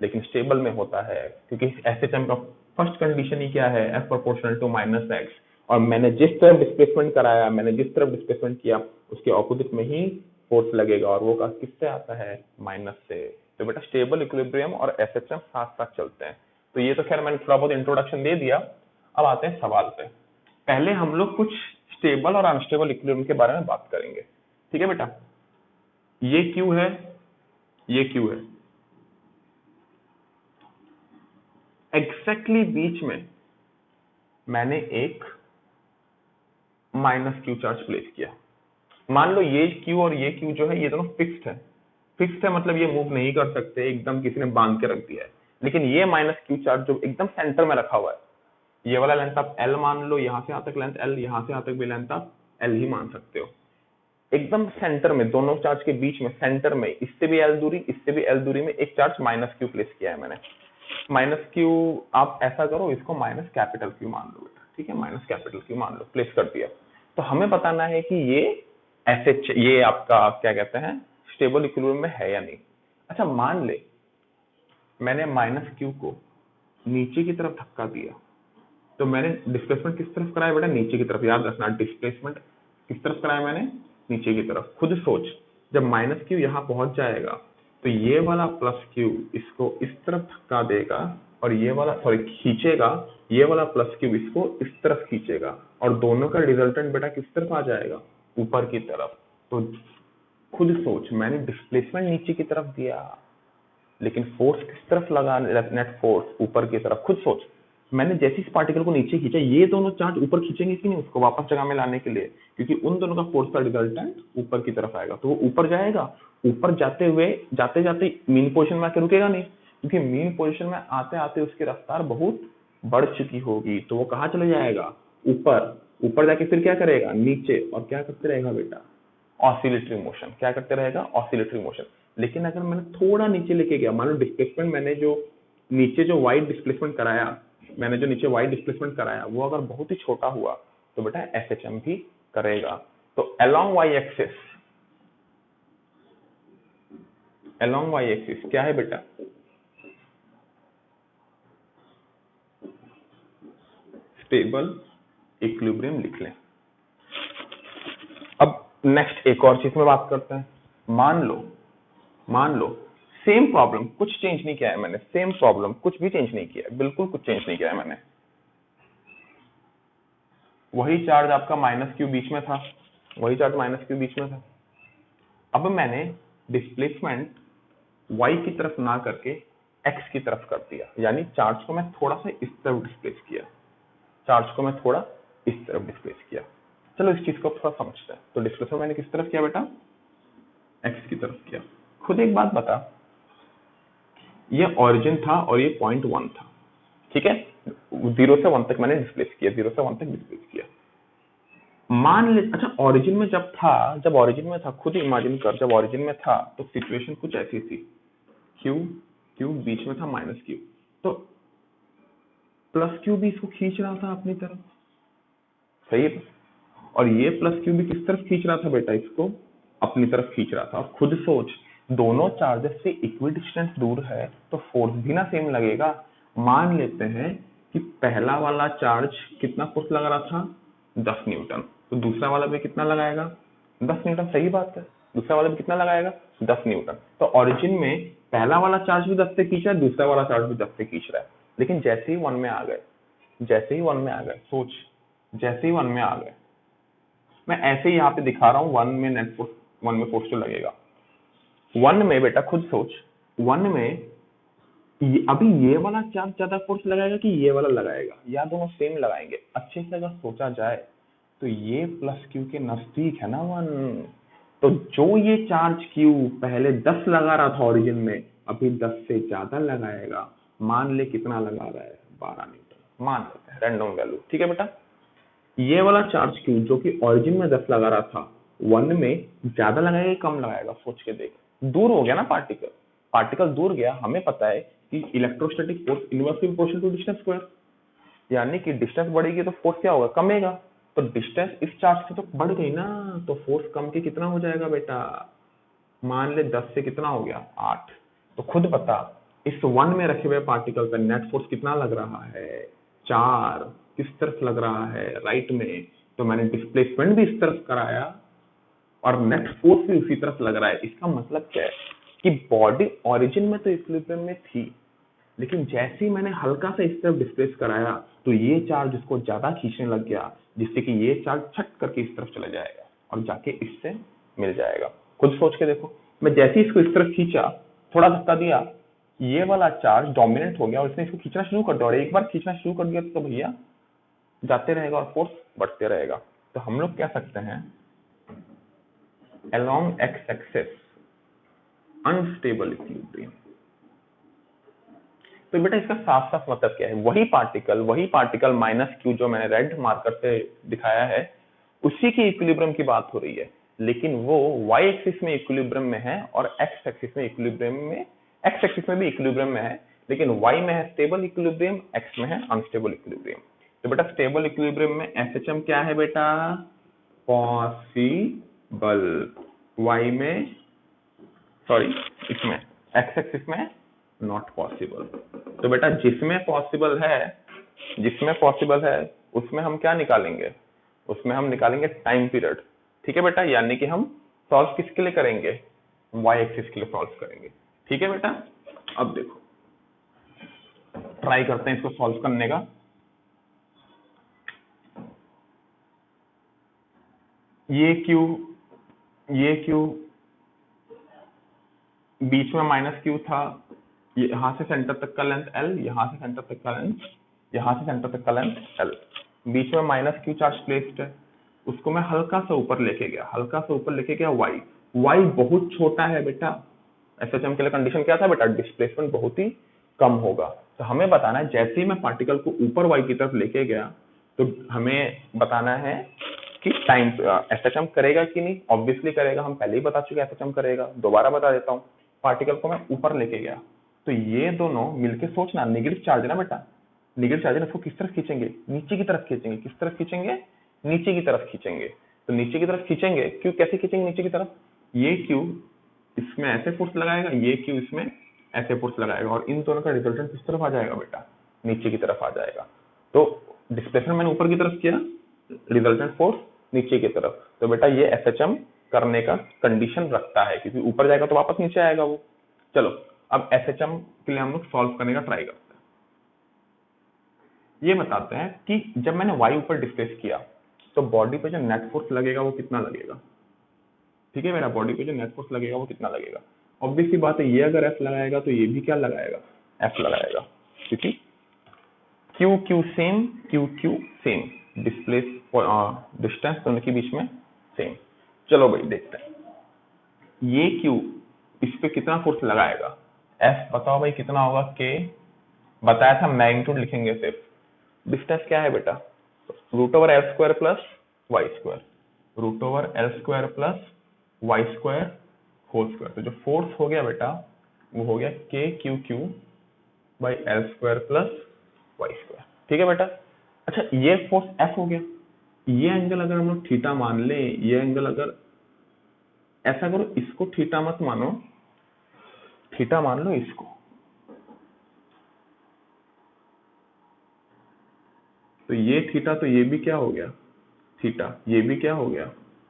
लेकिन स्टेबल में होता है, क्योंकि एसएचएम का फर्स्ट कंडीशन ही क्या है, F proportional to minus X. और मैंने जिस तरफ डिस्प्लेसमेंट कराया, मैंने जिस तरफ डिस्प्लेसमेंट किया उसके ऑपोजिट में ही फोर्स लगेगा, और वो किससे आता है, माइनस से। तो बेटा स्टेबल इक्विलिब्रियम और एसएचएम साथ साथ चलते हैं। तो ये तो खैर मैंने थोड़ा बहुत इंट्रोडक्शन दे दिया। अब आते हैं सवाल पे। पहले हम लोग कुछ स्टेबल और अनस्टेबल इक्विलिब्रियम के बारे में बात करेंगे, ठीक है बेटा। ये क्यू है, ये क्यू है, एग्जैक्टली बीच में मैंने एक माइनस क्यू चार्ज प्लेस किया। मान लो ये क्यू और ये क्यू जो है ये दोनों फिक्स्ड है। फिक्स्ड है मतलब ये मूव नहीं कर सकते, एकदम किसी ने बांध के रख दिया है। लेकिन ये माइनस क्यू चार्ज जो एकदम सेंटर में रखा हुआ है, ये वाला लेंथ आप एल मान लो, यहां से यहां तक लेंथ एल, यहां से यहां तक भी लेंथ आप एल ही मान सकते हो। एकदम सेंटर में, दोनों चार्ज के बीच में सेंटर में, इससे भी एल दूरी इससे भी एल दूरी में एक चार्ज माइनस क्यू प्लेस किया है मैंने। माइनस क्यू आप ऐसा करो, इसको माइनस कैपिटल क्यू मान लो बेटा, ठीक है, माइनस कैपिटल क्यू मान लो, प्लेस कर दिया। तो हमें बताना है कि ये एसएच, ये आपका क्या कहते हैं, स्टेबल इक्विलिब्रियम में है या नहीं। अच्छा मान ले मैंने माइनस क्यू को नीचे की तरफ धक्का दिया, तो मैंने डिस्प्लेसमेंट किस तरफ कराया बेटा, नीचे की तरफ। याद रखना, डिस्प्लेसमेंट किस तरफ कराया मैंने, नीचे की तरफ। खुद सोच, जब माइनस क्यू यहाँ पहुंच जाएगा तो ये वाला प्लस क्यू इसको इस तरफ धक्का देगा, और ये वाला सॉरी खींचेगा, ये वाला प्लस क्यू इसको इस तरफ खींचेगा, और दोनों का रिजल्टेंट बेटा किस तरफ आ जाएगा, ऊपर की तरफ। तो खुद सोच, मैंने डिस्प्लेसमेंट नीचे की तरफ दिया लेकिन फोर्स किस तरफ लगा, नेट फोर्स ऊपर की तरफ। खुद सोच, मैंने जैसे इस पार्टिकल को नीचे खींचा, ये दोनों चार्ज ऊपर खींचेंगे कि नहीं उसको वापस जगह में लाने के लिए, क्योंकि उन दोनों का फोर्स का रिजल्टेंट ऊपर की तरफ आएगा। तो वो ऊपर जाएगा, ऊपर जाते हुए जाते जाते मीन पोजीशन में आके रुकेगा नहीं, क्योंकि मीन पोजीशन में आते आते उसकी रफ्तार बहुत बढ़ चुकी होगी। तो वो कहाँ चले जाएगा, ऊपर। ऊपर जाके फिर क्या करेगा, नीचे, और क्या करते रहेगा बेटा, ऑसिलेटरी मोशन। क्या करते रहेगा, ऑसिलेटरी मोशन। लेकिन अगर मैंने थोड़ा नीचे लेके गया, मान लो डिस्प्लेसमेंट मैंने जो नीचे जो वाइड डिस्प्लेसमेंट कराया, मैंने जो नीचे वाइड डिस्प्लेसमेंट कराया वो अगर बहुत ही छोटा हुआ तो बेटा एसएचएम भी करेगा। तो along Y axis, along Y axis क्या है बेटा, स्टेबल इक्विलिब्रियम लिख लें। अब नेक्स्ट एक और चीज में बात करते हैं। मान लो सेम प्रॉब्लम, कुछ चेंज नहीं किया है मैंने, सेम प्रॉब्लम, कुछ भी चेंज नहीं किया है, बिल्कुल कुछ चेंज नहीं किया है मैंने। वही चार्ज आपका माइनस क्यू बीच में था, वही चार्ज माइनस क्यू बीच में था। अब मैंने डिस्प्लेसमेंट y की तरफ ना करके x की तरफ कर दिया, यानी चार्ज को मैं थोड़ा सा इस तरफ डिस्प्लेस किया, चार्ज को मैं थोड़ा इस तरफ डिस्प्लेस किया। चलो इस चीज को थोड़ा समझते हैं। तो डिस्प्लेसमेंट मैंने किस तरफ किया बेटा, x की तरफ किया। खुद एक बात बता, ये ओरिजिन था और ये पॉइंट 1 था, ठीक है, 0 से 1 तक मैंने डिस्प्लेस किया, 0 से 1 तक डिस्प्लेस किया। मान ले, अच्छा ओरिजिन में जब ओरिजिन में था, खुद इमेजिन कर, जब ओरिजिन में था तो सिचुएशन कुछ ऐसी थी, क्यू बीच में था माइनस क्यू, तो प्लस क्यू भी इसको खींच रहा था अपनी तरफ, सही है। और ये प्लस क्यू भी किस तरफ खींच रहा था बेटा, इसको अपनी तरफ खींच रहा था। और खुद सोच, दोनों चार्जेस से इक्वल डिस्टेंस दूर है तो फोर्स भी ना सेम लगेगा। मान लेते हैं कि पहला वाला चार्ज कितना फोर्स लगा रहा था, 10 न्यूटन, तो दूसरा वाला भी कितना लगाएगा, 10 न्यूटन, सही बात है, दूसरा वाला भी कितना लगाएगा, 10 न्यूटन। तो ओरिजिन में पहला वाला चार्ज भी 10 से खींच रहा है, दूसरा वाला चार्ज भी 10 से खींच रहा है। लेकिन जैसे ही 1 में आ गए, सोच, जैसे ही 1 में आ गए, मैं ऐसे ही यहाँ पे दिखा रहा हूँ, 1 में नेट फोर्स, 1 में फोर्स तो लगेगा। 1 में बेटा खुद सोच, 1 में अभी ये वाला चार्ज ज्यादा फोर्स लगाएगा कि ये वाला लगाएगा, या दोनों सेम लगाएंगे? अच्छे से अगर सोचा जाए तो ये प्लस क्यू के नजदीक है ना 1। तो जो ये चार्ज क्यू पहले 10 लगा रहा था ओरिजिन में, अभी 10 से ज्यादा लगाएगा। मान ले कितना लगा रहा है, 12 न्यूटन मान लेते हैं, रैंडम वैल्यू, ठीक है बेटा। ये वाला चार्ज क्यू जो कि ओरिजिन में 10 लगा रहा था, 1 में ज्यादा लगाएगा कि कम लगाएगा? सोच के देख, दूर हो गया ना पार्टिकल, पार्टिकल दूर गया। हमें पता है कि electrostatic force inversely proportional to distance square, यानी कि डिस्टेंस बढ़ेगी तो फोर्स क्या होगा, कमेगा। तो डिस्टेंस इस चार्ज से तो बढ़ गई ना, तो फोर्स कम के कितना हो जाएगा बेटा? मान ले 10 से कितना हो गया, 8। तो खुद बता, इस 1 में रखे हुए पार्टिकल का नेट फोर्स कितना लग रहा है, 4। किस तरफ लग रहा है, राइट में। तो मैंने डिस्प्लेसमेंट भी इस तरफ कराया और नेट फोर्स भी उसी तरफ लग रहा है। इसका मतलब क्या है कि बॉडी ओरिजिन में तो इक्विलिब्रियम में थी, लेकिन जैसे ही मैंने हल्का सा इस तरफ डिस्प्लेस कराया तो ये चार्ज इसको ज्यादा खींचने लग गया, जिससे कि ये चार्ज छट करके इस तरफ चला जाएगा और जाके इससे मिल जाएगा। खुद सोच के देखो, मैं जैसे ही इसको इस तरफ खींचा, थोड़ा धक्का दिया, ये वाला चार्ज डोमिनेट हो गया और इसने इसको खींचना शुरू कर दिया, और एक बार खींचना शुरू कर दिया तो भैया जाते रहेगा और फोर्स बढ़ते रहेगा। तो हम लोग कह सकते हैं along x axis unstable equilibrium. तो बेटा इसका साफ साफ मतलब क्या है, वही पार्टिकल माइनस क्यू जो मैंने रेड मार्कर से दिखाया है, उसी की इक्विलिब्रियम की बात हो रही है, लेकिन वो y एक्सिस में इक्विलिब्रियम में है और x एक्सिस में इक्विलिब्रियम में, x एक्सिस में भी इक्विलिब्रियम में है, लेकिन y में है स्टेबल इक्विलिब्रियम, x में है अनस्टेबल इक्विलिब्रियम। तो बेटा स्टेबल इक्विलिब्रियम में SHM क्या है बेटा, पॉसिबल। y में, सॉरी इसमें x एक्सिस में नॉट पॉसिबल। तो बेटा जिसमें पॉसिबल है उसमें हम क्या निकालेंगे, उसमें हम निकालेंगे टाइम पीरियड, ठीक है बेटा। यानी कि हम सॉल्व किसके लिए करेंगे, y एक्सिस के लिए सॉल्व करेंगे, ठीक है बेटा। अब देखो ट्राई करते हैं इसको सॉल्व करने का। ये क्यू बीच में माइनस क्यू था, यहां से सेंटर तक का लेंथ L, यहां से सेंटर तक का लेंथ, यहां से सेंटर तक का लेंथ L, बीच में माइनस क्यू चार्ज प्लेस्ड है। उसको मैं हल्का सा ऊपर लेके गया, y बहुत छोटा है बेटा। SHM के लिए कंडीशन क्या था बेटा, डिस्प्लेसमेंट बहुत ही कम होगा। तो हमें बताना है जैसे ही मैं पार्टिकल को ऊपर y की तरफ लेके गया, तो हमें बताना है कि टाइम SHM करेगा कि नहीं। ऑब्वियसली करेगा, हम पहले ही बता चुके SHM करेगा, दोबारा बता देता हूँ। पार्टिकल को मैं ऊपर लेके गया, तो ये दोनों मिलके सोचना, नेगेटिव चार्ज है ना बेटा, नेगेटिव चार्ज है, इसको किस तरफ खींचेंगे, नीचे की तरफ खींचेंगे। किस तरफ खींचेंगे, नीचे की तरफ खींचेंगे। तो नीचे की तरफ खींचेंगे, क्यों कैसे खींचेंगे नीचे की तरफ, ये क्यू इसमें ऐसे फोर्स लगाएगा, ये क्यू इसमें ऐसे फोर्स लगाएगा, और इन दोनों का रिजल्टेंट किस तरफ आ जाएगा बेटा, नीचे की तरफ आ जाएगा। तो डिस्प्लेसमेंट मैंने ऊपर की तरफ किया, रिजल्टेंट फोर्स नीचे की तरफ। तो बेटा ये SHM करने का कंडीशन रखता है, क्योंकि ऊपर जाएगा तो वापस नीचे आएगा वो। चलो अब SHM के लिए हम लोग सॉल्व करने का ट्राई करते हैं। ये बताते हैं कि जब मैंने y ऊपर डिस्प्लेस किया तो बॉडी पे जो नेट फोर्स लगेगा वो कितना लगेगा, ठीक है मेरा। बॉडी पे जो नेट फोर्स लगेगा वो कितना लगेगा, ऑब्वियस सी बात है, ये अगर F लगाएगा तो ये भी क्या लगाएगा, F लगाएगा, क्योंकि क्यू सेम, डिस्प्लेस डिस्टेंस दोनों के बीच में सेम। चलो भाई देखते हैं, ये क्यू इस पे कितना फोर्स लगाएगा, F बताओ भाई कितना होगा, K बताया था, मैग्नीट्यूड लिखेंगे सिर्फ। डिस्टेंस क्या है बेटा, √L² plus y², √L² plus y² whole square. तो जो फोर्स हो गया बेटा वो हो गया KQQ/L² प्लस y², ठीक है बेटा। अच्छा ये फोर्स F हो गया, ये एंगल अगर हम लोग थीटा मान ले, ये एंगल अगर ऐसा करो, इसको थीटा मत मानो, थीटा मान लो इसको, तो ये थीटा, तो ये भी क्या हो गया थीटा, ये भी क्या हो गया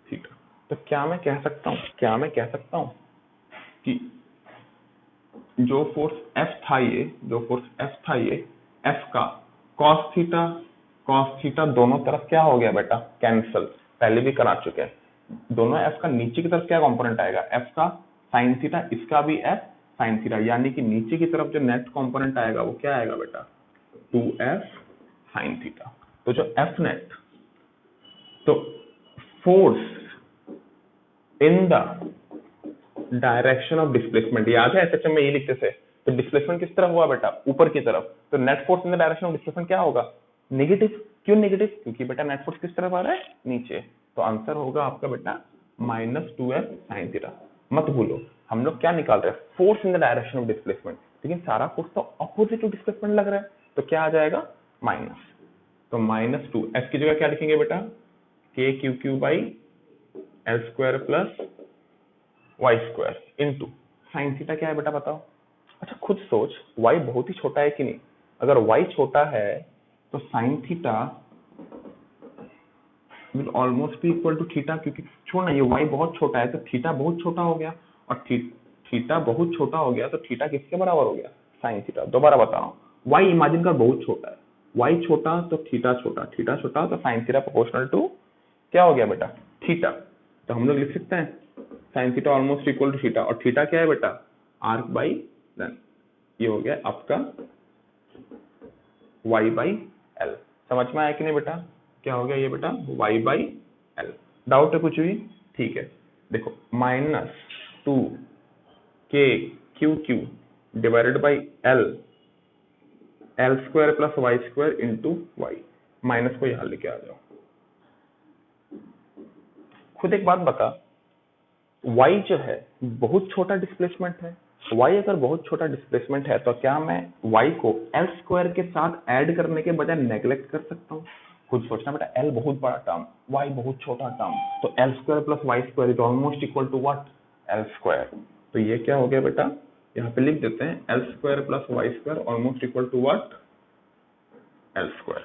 थीटा। तो क्या मैं कह सकता हूं कि जो फोर्स F था ये F का cos थीटा दोनों तरफ क्या हो गया बेटा, कैंसल, पहले भी करा चुके हैं। दोनों F का नीचे की तरफ क्या कंपोनेंट आएगा, F का sin थीटा, इसका भी F साइन थीटा, यानी कि नीचे की तरफ जो नेट कंपोनेंट आएगा वो क्या आएगा बेटा, 2f साइन थीटा। तो जो एफ नेट, तो force in the direction of displacement, याद है एसएचएम में ये लिखते थे, तो डिस्प्लेसमेंट किस तरफ हुआ बेटा, ऊपर की तरफ, तो net force in the direction of displacement क्या होगा, नेगेटिव। क्यों नेगेटिव, क्योंकि बेटा नेट फोर्स किस तरफ आ रहा है, नीचे। तो आंसर होगा आपका बेटा -2f साइन थीटा। मत भूलो हम लोग क्या निकाल रहे हैं, force in the direction of displacement, लेकिन सारा फोर्स तो अपोजिट टू डिस्प्लेसमेंट लग रहा है, तो क्या आ जाएगा माइनस। तो -2 f की जगह क्या लिखेंगे बेटा, k Q Q by L square plus Y square into sine theta क्या है बेटा बताओ। अच्छा खुद सोच, y बहुत ही छोटा है कि नहीं, अगर y छोटा है तो sine theta will almost be equal to theta, क्योंकि छोड़ना ये y बहुत छोटा है तो थीटा बहुत छोटा हो गया, और थीटा बहुत छोटा हो गया तो थीटा किसके बराबर हो गया, साइन थीटा। दोबारा बता रहा हूँ, y इमेजिन कर बहुत छोटा है, y छोटा तो थीटा छोटा, थीटा छोटा तो साइन थीटा प्रोपोर्शनल टू क्या हो गया बेटा, थीटा। तो हम लोग लिख सकते हैं sine theta almost equal to theta, और थीटा क्या है बेटा, आर्क बाई लेंथ। ये हो गया आपका y बाई एल। समझ में आया कि नहीं बेटा, क्या हो गया ये बेटा, y बाई एल। डाउट है कुछ भी, ठीक है। देखो -2 k Q Q divided by L, L square plus Y square into Y, minus को यहां लेके आ जाओ। खुद एक बात बता, y जो है बहुत छोटा डिस्प्लेसमेंट है, y अगर बहुत छोटा डिस्प्लेसमेंट है तो क्या मैं y को l स्क्वायर के साथ ऐड करने के बजाय नेग्लेक्ट कर सकता हूँ। खुद सोचना बेटा, l बहुत बड़ा टर्म, y बहुत छोटा टर्म, तो l square plus Y square is almost equal to what, l square. तो ये क्या हो गया बेटा, यहाँ पे लिख देते हैं l square plus Y square almost equal to what, l square.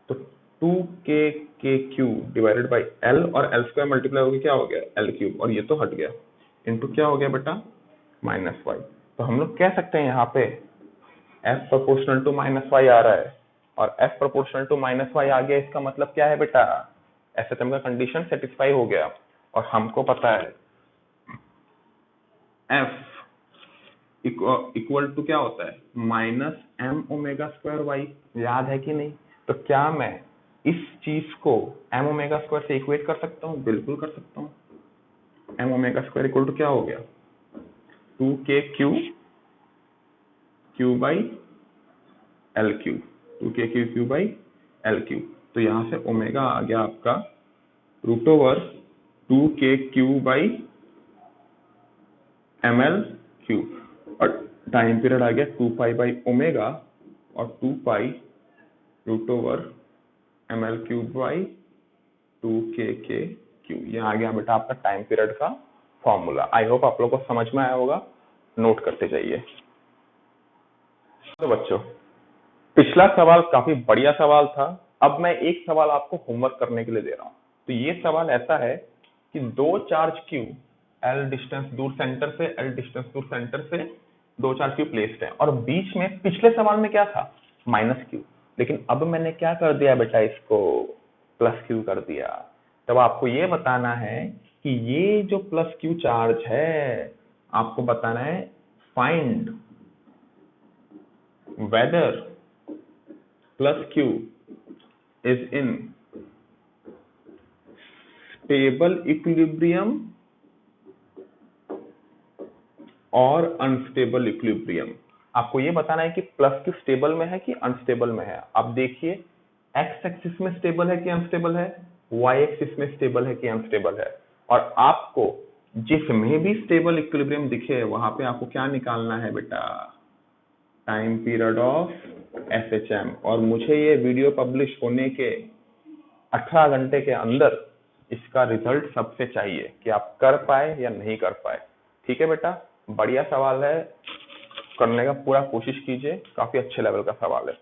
तो 2k k cube divided by l, और l स्क्वायर मल्टीप्लाई होकर क्या हो गया, l क्यूब, और ये तो हट गया, इनटू क्या हो गया बेटा, -y। तो हम लोग कह सकते हैं यहाँ पे f प्रोपोर्शनल टू -y आ रहा है, और f प्रोपोर्शनल टू -y आ गया, इसका मतलब क्या है बेटा, एसएचएम का कंडीशन सेटिस्फाई हो गया। और हमको पता है f इक्वल टू क्या होता है, -m ओमेगा स्क्वायर y, याद है कि नहीं। तो क्या मैं इस चीज को m ओमेगा स्क्वायर से इक्वेट कर सकता हूँ, बिल्कुल कर सकता हूँ। m omega square equal to क्या हो गया, 2k Q by L cube, 2k Q by L cube. तो यहाँ से ओमेगा आ गया आपका √2k Q by ml cube, और टाइम पीरियड आ गया 2 पाई बाई ओमेगा, और 2 pi √ml cube by 2k cube. ये आ गया बेटा आपका टाइम पीरियड का फॉर्मूला। आई होप आप लोग को समझ में आया होगा, नोट करते जाइए। तो बच्चों, पिछला सवाल काफी बढ़िया सवाल था। अब मैं एक सवाल आपको होमवर्क करने के लिए दे रहा हूँ। तो ये सवाल ऐसा है कि दो चार्ज क्यू L डिस्टेंस दूर सेंटर से, L डिस्टेंस दूर सेंटर से दो चार्ज क्यू प्लेस्ड है, और बीच में पिछले सवाल में क्या था, -q, लेकिन अब मैंने क्या कर दिया बेटा, इसको +q कर दिया। तब आपको ये बताना है कि ये जो +q चार्ज है, आपको बताना है find whether +q is in stable equilibrium और अनस्टेबल इक्विलिब्रियम। आपको ये बताना है कि +q स्टेबल में है कि अनस्टेबल में है। अब देखिए, x एक्सिस में स्टेबल है कि अनस्टेबल है, y एक्सिस में स्टेबल है कि अनस्टेबल है, और आपको जिसमें भी स्टेबल इक्विलिब्रियम दिखे वहां पे आपको क्या निकालना है बेटा, टाइम पीरियड ऑफ एसएचएम। और मुझे ये वीडियो पब्लिश होने के 18 घंटे के अंदर इसका रिजल्ट सबसे चाहिए कि आप कर पाए या नहीं कर पाए। ठीक है बेटा, बढ़िया सवाल है, करने का पूरा कोशिश कीजिए, काफी अच्छे लेवल का सवाल है।